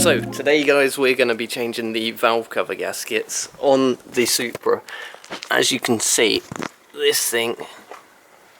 So today guys, we're going to be changing the valve cover gaskets on the Supra. As you can see, this thing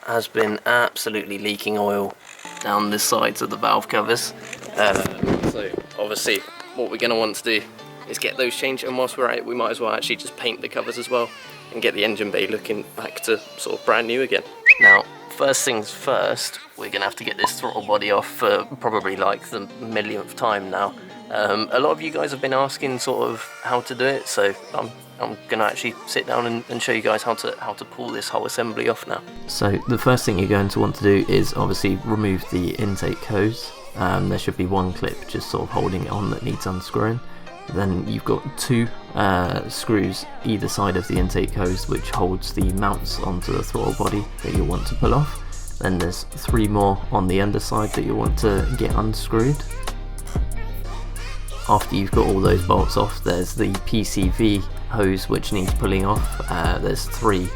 has been absolutely leaking oil down the sides of the valve covers. So obviously what we're going to want to do is get those changed, and whilst we're at it we might as well actually just paint the covers as well and get the engine bay looking back to sort of brand new again. Now first things first, we're going to have to get this throttle body off for probably like the millionth time now. A lot of you guys have been asking sort of how to do it, so I'm going to actually sit down and show you guys how to pull this whole assembly off now. So the first thing you're going to want to do is obviously remove the intake hose. There should be one clip just sort of holding it on that needs unscrewing. Then you've got two screws either side of the intake hose which holds the mounts onto the throttle body that you'll want to pull off. Then there's three more on the underside that you'll want to get unscrewed. After you've got all those bolts off, there's the PCV hose which needs pulling off. There's three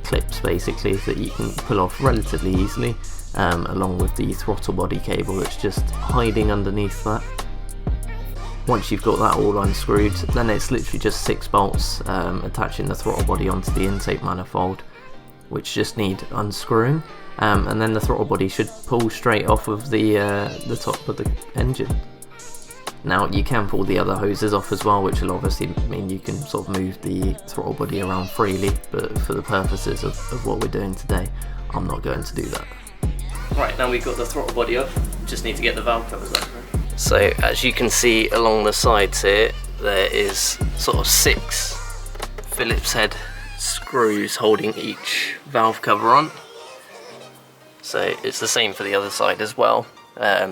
clips basically that you can pull off relatively easily, along with the throttle body cable that's just hiding underneath that. Once you've got that all unscrewed, then it's literally just 6 bolts attaching the throttle body onto the intake manifold, which just need unscrewing, and then the throttle body should pull straight off of the top of the engine. Now you can pull the other hoses off as well, which will obviously mean you can sort of move the throttle body around freely, but for the purposes of what we're doing today, I'm not going to do that. Right, now we've got the throttle body off, just need to get the valve covers up. So as you can see along the sides here, there is sort of 6 Phillips head screws holding each valve cover on. So it's the same for the other side as well.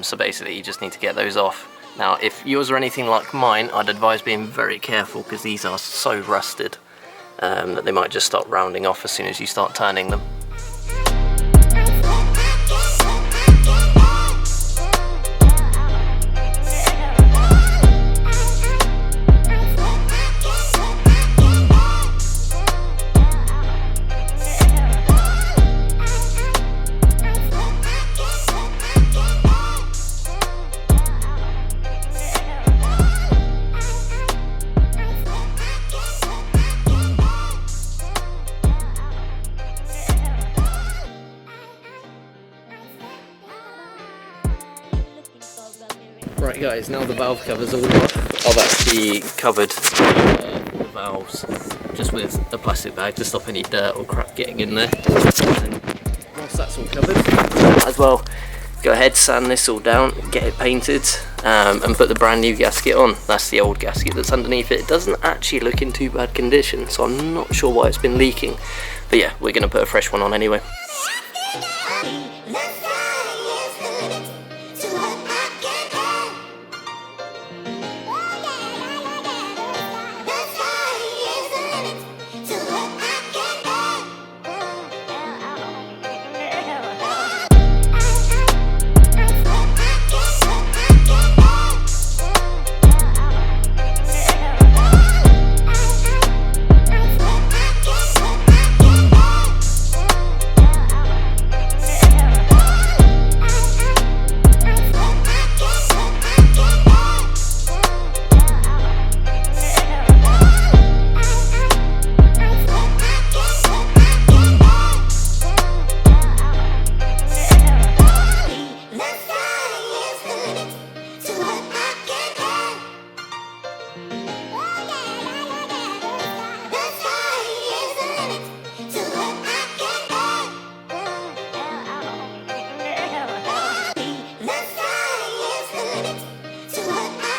So basically you just need to get those off. Now if yours are anything like mine, I'd advise being very careful because these are so rusted that they might just start rounding off as soon as you start turning them. Right guys, now the valve covers are all off. I've actually covered the valves just with a plastic bag to stop any dirt or crap getting in there. And once that's all covered, might as well go ahead, sand this all down, get it painted, and put the brand new gasket on. That's the old gasket that's underneath it. It doesn't actually look in too bad condition, so I'm not sure why it's been leaking. But yeah, we're going to put a fresh one on anyway.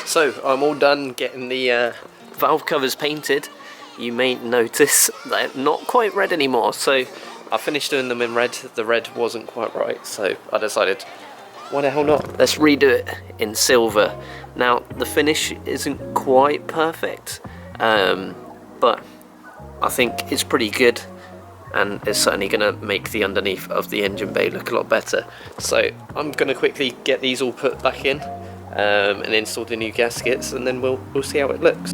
So I'm all done getting the valve covers painted. You may notice they're not quite red anymore, so I finished doing them in red. The red wasn't quite right, so I decided, why the hell not? Let's redo it in silver. Now the finish isn't quite perfect, but I think it's pretty good, and it's certainly going to make the underneath of the engine bay look a lot better. So I'm going to quickly get these all put back in and install the new gaskets, and then we'll see how it looks.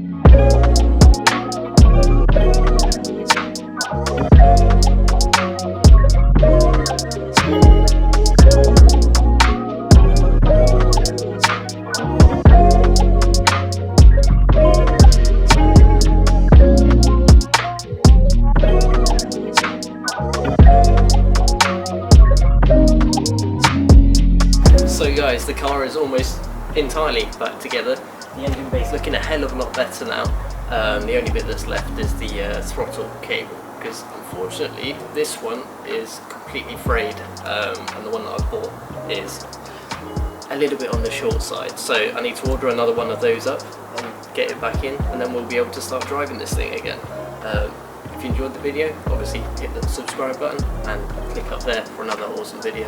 guys, the car is almost entirely back together. The engine bay's looking a hell of a lot better now. The only bit that's left is the throttle cable, because unfortunately this one is completely frayed, and the one that I bought is a little bit on the short side, so I need to order another one of those up and get it back in, and then we'll be able to start driving this thing again. If you enjoyed the video, obviously hit the subscribe button and click up there for another awesome video.